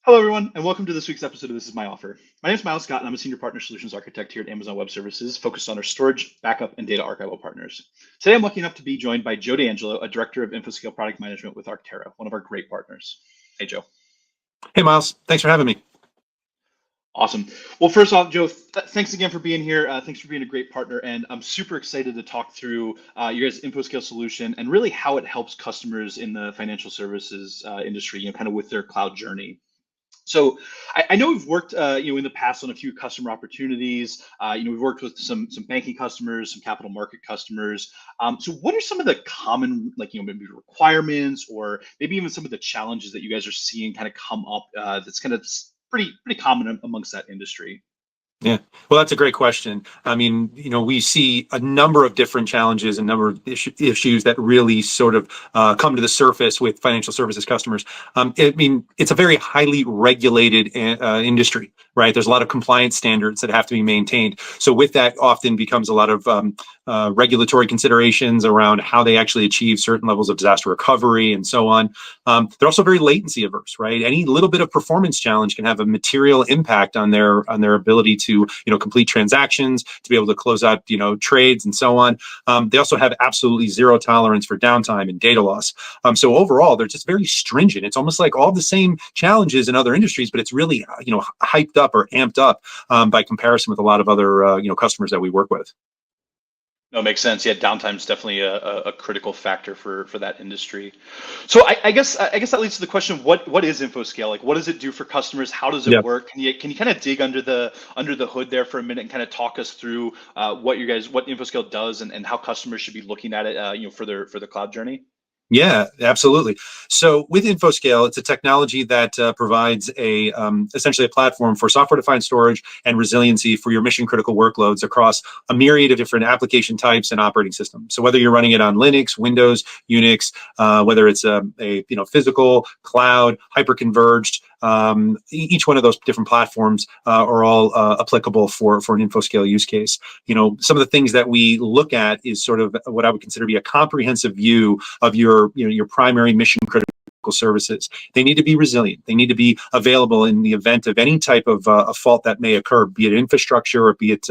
Hello, everyone, and welcome to this week's episode of This Is My Offer. My name is Miles Scott, and I'm a Senior Partner Solutions Architect here at Amazon Web Services, focused on our storage, backup, and data archival partners. Today, I'm lucky enough to be joined by Joe D'Angelo, a Director of InfoScale Product Management with Arctera, one of our great partners. Hey, Joe. Hey, Miles. Thanks for having me. Awesome. Well, first off, Joe, thanks again for being here. Thanks for being a great partner, and I'm super excited to talk through your guys' InfoScale solution and really how it helps customers in the financial services industry, kind of with their cloud journey. So I know we've worked, in the past on a few customer opportunities. We've worked with some banking customers, some capital market customers. So what are some of the common, maybe requirements, or maybe even some of the challenges that you guys are seeing kind of come up that's kind of pretty common amongst that industry? Yeah, well, that's a great question. I mean, we see a number of different challenges, a number of issues that really sort of come to the surface with financial services customers. It's a very highly regulated industry, right? There's a lot of compliance standards that have to be maintained. So with that often becomes a lot of regulatory considerations around how they actually achieve certain levels of disaster recovery and so on. They're also very latency averse, right? Any little bit of performance challenge can have a material impact on their ability to complete transactions, to be able to close out trades and so on. They also have absolutely zero tolerance for downtime and data loss. So overall, they're just very stringent. It's almost like all the same challenges in other industries, but it's really hyped up or amped up by comparison with a lot of other customers that we work with. No, it makes sense. Yeah, downtime is definitely a critical factor for that industry. So I guess that leads to the question: what is InfoScale? Like, what does it do for customers? How does it work? Can you kind of dig under the hood there for a minute and kind of talk us through what InfoScale does and how customers should be looking at it, for their cloud journey? Yeah, absolutely. So with InfoScale, it's a technology that provides essentially a platform for software-defined storage and resiliency for your mission-critical workloads across a myriad of different application types and operating systems. So whether you're running it on Linux, Windows, Unix, whether it's a physical, cloud, hyper-converged, each one of those different platforms are all applicable for an InfoScale use case. Some of the things that we look at is sort of what I would consider to be a comprehensive view of your primary mission critical services. They need to be resilient. They need to be available in the event of any type of a fault that may occur, be it infrastructure or be it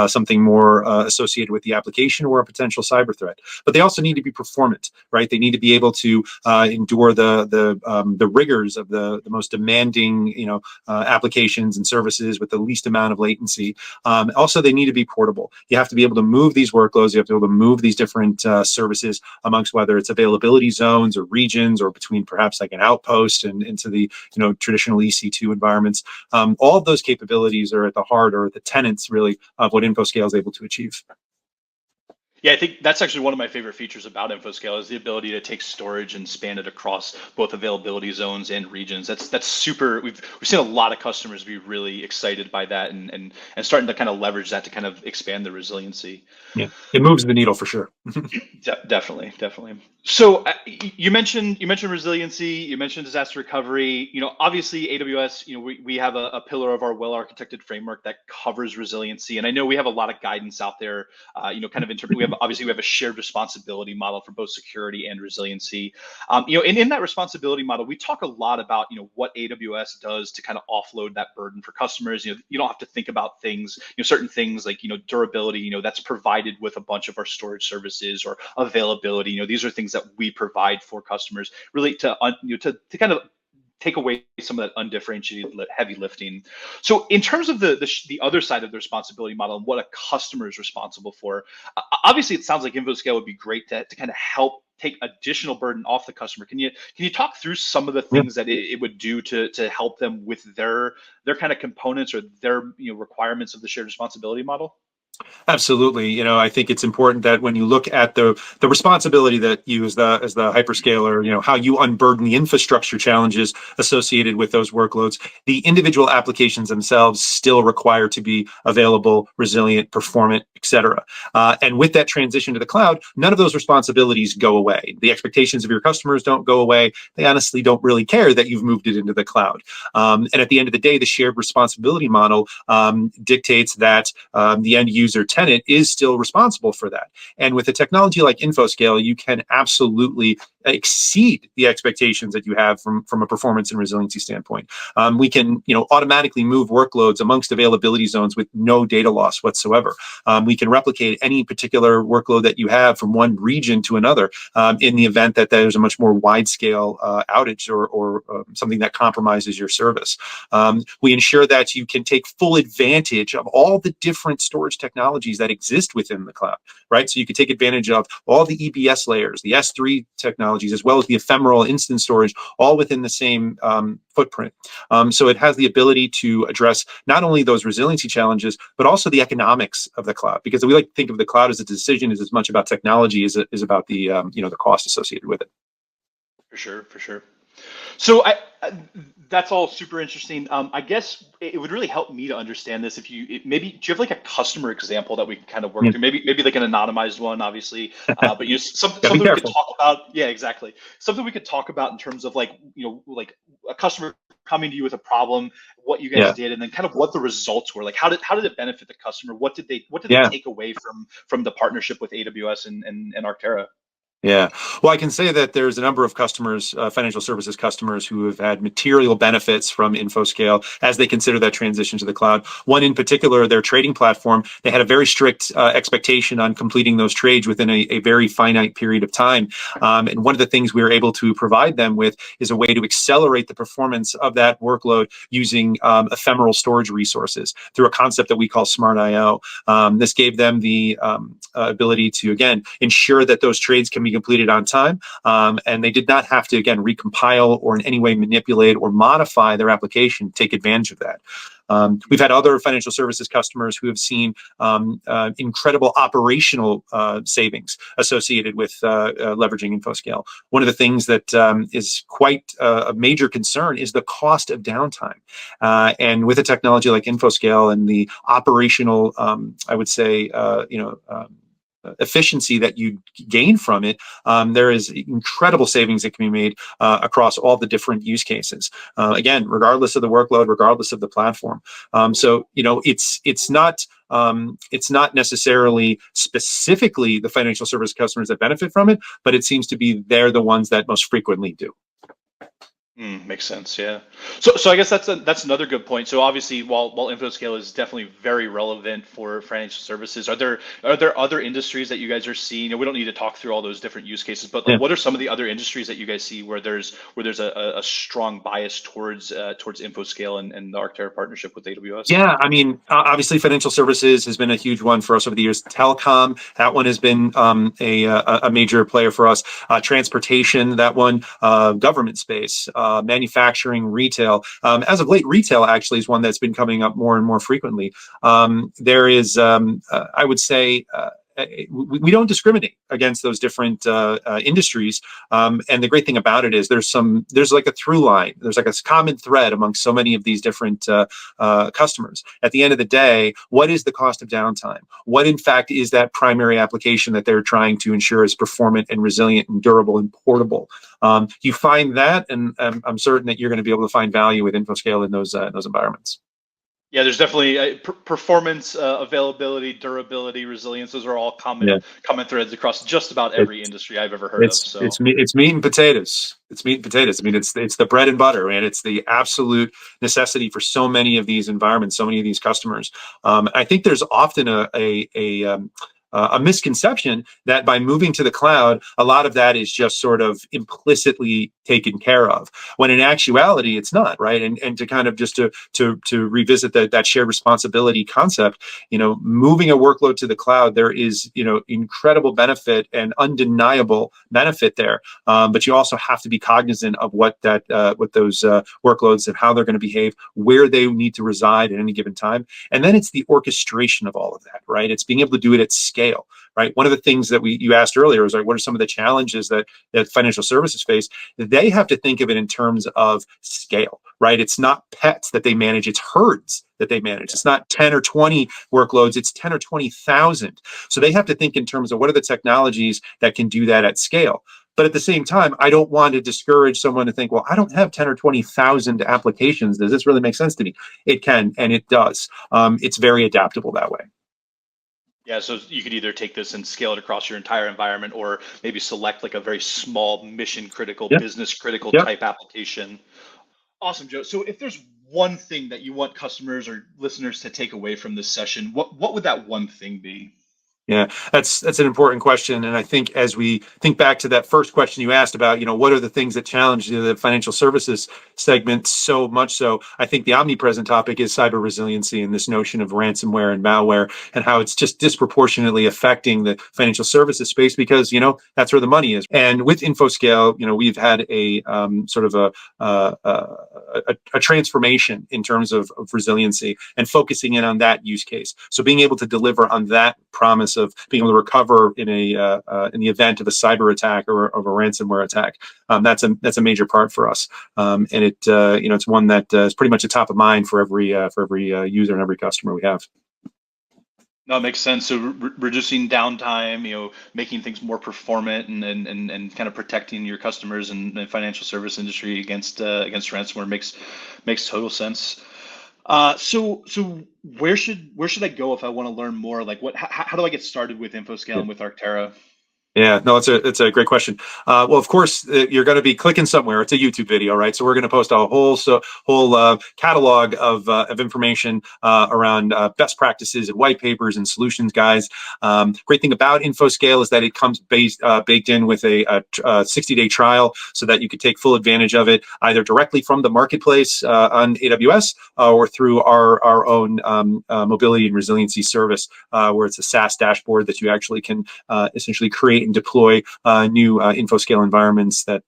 something more associated with the application or a potential cyber threat. But they also need to be performant, right? They need to be able to endure the rigors of the most demanding applications and services with the least amount of latency. Also, they need to be portable. You have to be able to move these workloads. You have to be able to move these different services amongst whether it's availability zones or regions or between perhaps like an outpost and into the traditional EC2 environments. All of those capabilities are at the heart or at the tenets really of what InfoScale is able to achieve. Yeah, I think that's actually one of my favorite features about InfoScale is the ability to take storage and span it across both availability zones and regions. That's super. We've seen a lot of customers be really excited by that and starting to kind of leverage that to kind of expand the resiliency. Yeah, it moves the needle for sure. Definitely. So you mentioned resiliency, you mentioned disaster recovery. Obviously AWS. We have a pillar of our well-architected framework that covers resiliency, and I know we have a lot of guidance out there. Kind of we have a shared responsibility model for both security and resiliency. And in that responsibility model, we talk a lot about what AWS does to kind of offload that burden for customers. You don't have to think about things, certain things like durability. That's provided with a bunch of our storage services or availability. These are things that we provide for customers really to kind of take away some of that undifferentiated heavy lifting. So in terms of the other side of the responsibility model and what a customer is responsible for, obviously it sounds like InfoScale would be great to kind of help take additional burden off the customer. Can you talk through some of the things that it would do to help them with their kind of components or their requirements of the shared responsibility model? Absolutely. I think it's important that when you look at the responsibility that you as the hyperscaler, how you unburden the infrastructure challenges associated with those workloads, the individual applications themselves still require to be available, resilient, performant, etc. And with that transition to the cloud, none of those responsibilities go away. The expectations of your customers don't go away. They honestly don't really care that you've moved it into the cloud. And at the end of the day, the shared responsibility model dictates that the end user user tenant is still responsible for that. And with a technology like InfoScale, you can absolutely exceed the expectations that you have from a performance and resiliency standpoint. We can, automatically move workloads amongst availability zones with no data loss whatsoever. We can replicate any particular workload that you have from one region to another in the event that there's a much more wide-scale outage or something that compromises your service. We ensure that you can take full advantage of all the different storage technologies that exist within the cloud, right? So you can take advantage of all the EBS layers, the S3 technologies, as well as the ephemeral instant storage, all within the same footprint. So it has the ability to address not only those resiliency challenges, but also the economics of the cloud. Because we like to think of the cloud as a decision is as much about technology as it is about the the cost associated with it. For sure, for sure. So that's all super interesting. I guess it would really help me to understand this if maybe do you have like a customer example that we can kind of work through? Maybe like an anonymized one, obviously, but something we could talk about. Yeah, exactly. Something we could talk about in terms of like like a customer coming to you with a problem, what you guys did, and then kind of what the results were. Like how did it benefit the customer? What did they take away from the partnership with AWS and Arctera? Yeah. Well, I can say that there's a number of customers, financial services customers, who have had material benefits from InfoScale as they consider that transition to the cloud. One in particular, their trading platform, they had a very strict expectation on completing those trades within a very finite period of time. And one of the things we were able to provide them with is a way to accelerate the performance of that workload using ephemeral storage resources through a concept that we call Smart IO. This gave them the ability to, again, ensure that those trades can be completed on time, and they did not have to, again, recompile or in any way manipulate or modify their application to take advantage of that. We've had other financial services customers who have seen incredible operational savings associated with leveraging InfoScale. One of the things that is quite a major concern is the cost of downtime. And with a technology like InfoScale and the operational, I would say, efficiency that you gain from it, there is incredible savings that can be made across all the different use cases. Again, regardless of the workload, regardless of the platform. So it's not necessarily specifically the financial service customers that benefit from it, but it seems to be they're the ones that most frequently do. Makes sense. Yeah. So I guess that's another good point. So obviously, while InfoScale is definitely very relevant for financial services, are there other industries that you guys are seeing? And we don't need to talk through all those different use cases, but like, what are some of the other industries that you guys see where there's a strong bias towards InfoScale and the Arctera partnership with AWS? Yeah, I mean, obviously, financial services has been a huge one for us over the years. Telecom, that one has been a major player for us. Transportation, that one. Government space. Manufacturing, retail. As of late, retail actually is one that's been coming up more and more frequently. There is, I would say, we don't discriminate against those different industries. And the great thing about it is there's like a through line. There's like a common thread among so many of these different customers. At the end of the day, what is the cost of downtime? What, in fact, is that primary application that they're trying to ensure is performant and resilient and durable and portable? You find that, and I'm certain that you're going to be able to find value with InfoScale in those environments. Yeah, there's definitely performance, availability, durability, resilience. Those are all common threads across just about every industry I've ever heard of. So it's meat and potatoes. It's meat and potatoes. I mean, it's the bread and butter, and it's the absolute necessity for so many of these environments, so many of these customers. I think there's often a misconception that by moving to the cloud, a lot of that is just sort of implicitly taken care of, when in actuality it's not, right? And to kind of just to revisit that shared responsibility concept, moving a workload to the cloud, there is incredible benefit and undeniable benefit there. But you also have to be cognizant of what those workloads and how they're going to behave, where they need to reside at any given time, and then it's the orchestration of all of that, right? It's being able to do it at scale, right? One of the things that you asked earlier is, like, what are some of the challenges that financial services face? They have to think of it in terms of scale, right? It's not pets that they manage, it's herds that they manage. It's not 10 or 20 workloads, it's 10 or 20,000. So they have to think in terms of what are the technologies that can do that at scale. But at the same time, I don't want to discourage someone to think, well, I don't have 10 or 20,000 applications. Does this really make sense to me? It can, and it does. It's very adaptable that way. Yeah, so you could either take this and scale it across your entire environment, or maybe select like a very small mission critical, Yeah. business critical Yeah. type application. Awesome, Joe. So if there's one thing that you want customers or listeners to take away from this session, what would that one thing be? Yeah, that's an important question, and I think as we think back to that first question you asked about, what are the things that challenge the financial services segment so much so, I think the omnipresent topic is cyber resiliency and this notion of ransomware and malware and how it's just disproportionately affecting the financial services space because that's where the money is. And with InfoScale, we've had a sort of a transformation in terms of resiliency and focusing in on that use case. So being able to deliver on that promise of being able to recover in in the event of a cyber attack or of a ransomware attack, that's a major part for us, and it's one that is pretty much a top of mind for every user and every customer we have. No, it makes sense. So reducing downtime, making things more performant, and kind of protecting your customers and the financial service industry against ransomware makes total sense. So where should I go if I want to learn more? Like how do I get started with InfoScale Yeah. and with Arctera? Yeah, no, it's a great question. Well, of course, you're going to be clicking somewhere. It's a YouTube video, right? So we're going to post a whole catalog of information around best practices and white papers and solutions guides. Great thing about InfoScale is that it comes baked in with a 60-day trial, so that you could take full advantage of it either directly from the marketplace on AWS or through our own mobility and resiliency service, where it's a SaaS dashboard that you actually can essentially create and deploy new InfoScale environments that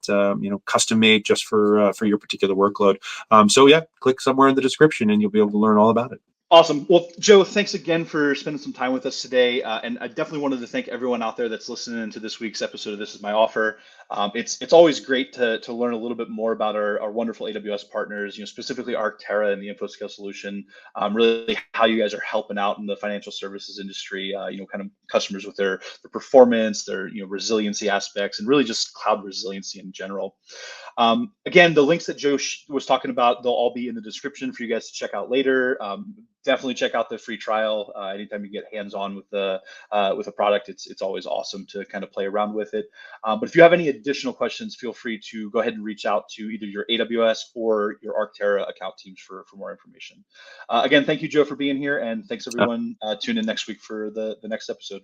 custom made just for your particular workload. So yeah, click somewhere in the description and you'll be able to learn all about it. Awesome. Well, Joe, thanks again for spending some time with us today. And I definitely wanted to thank everyone out there that's listening to this week's episode of This Is My Offer. It's always great to learn a little bit more about our wonderful AWS partners, specifically Arctera and the InfoScale solution, really how you guys are helping out in the financial services industry, kind of customers with their performance, their resiliency aspects, and really just cloud resiliency in general. Again, the links that Joe was talking about, they'll all be in the description for you guys to check out later. Definitely check out the free trial. Anytime you get hands-on with the product, it's always awesome to kind of play around with it. But if you have any additional questions, feel free to go ahead and reach out to either your AWS or your Arctera account teams for more information. Again, thank you, Joe, for being here, and thanks everyone. Tune in next week for the next episode.